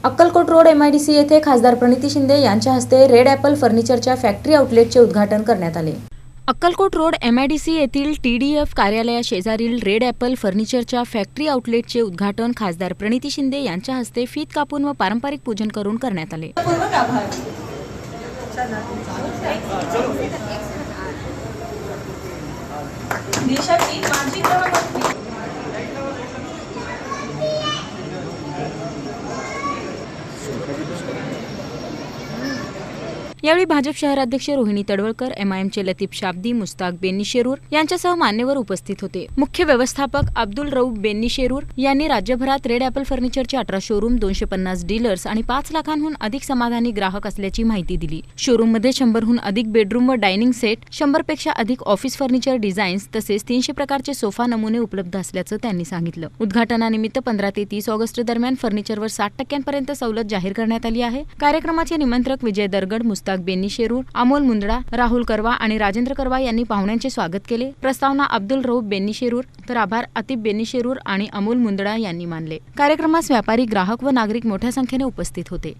Akkalkot road MIDC येथे खासदार प्रणिती शिंदे यांच्या हस्ते रेड ॲपल फर्निचरच्या फॅक्टरी आउटलेटचे उद्घाटन करण्यात आले। अक्कलकोट रोड MIDC येथील TDF कार्यालयाशेजारील रेड ॲपल फर्निचरच्या फॅक्टरी आउटलेटचे उद्घाटन खासदार प्रणिती शिंदे यांच्या हस्ते फीत कापून व पारंपरिक पूजन करून करण्यात आले। देशाची माजी गृहमंत्री यावेळी भाजप शहराध्यक्ष रोहिणी तडवळकर, MIMचे लतीफ शाब्दी, मुस्ताक बेन्नीशेरूर यांच्यासह मान्यवर उपस्थित होते। मुख्य व्यवस्थापक अब्दुल रऊफ बेन्नीशेरूर यांनी राज्यभरात रेड ॲपल फर्निचरचे 18 शोरूम, 250 डीलर्स आणि 5 लाखांहून अधिक समाधानी ग्राहक असल्याची माहिती दिली। शोरूममध्ये 100हून अधिक बेडरूम व डायनिंग सेट, 100 पेक्षा अधिक ऑफिस फर्निचर डिझाईन्स तसेच 300 प्रकारचे सोफा नमुने उपलब्ध असल्याचं त्यांनी सांगितलं। उद्घाटनानिमित्त 15 ते 30 ऑगस्ट दरम्यान फर्निचरवर 60% सवलत जाहीर करण्यात आली आहे। कार्यक्रमाचे निमंत्रक विजय दरगड, मुस्ताक बेन्नीशेरूर, अमोल मुंदडा, राहुल करवा आणि राजेंद्र करवा यांनी पाहुण्यांचे स्वागत केले। प्रस्तावना अब्दुल रऊफ बेन्नीशेरूर तर आभार अतिब बेन्नीशेरूर आणि अमोल मुंदडा यांनी मानले। कार्यक्रमास व्यापारी, ग्राहक व नागरिक मोठ्या संख्येने उपस्थित होते।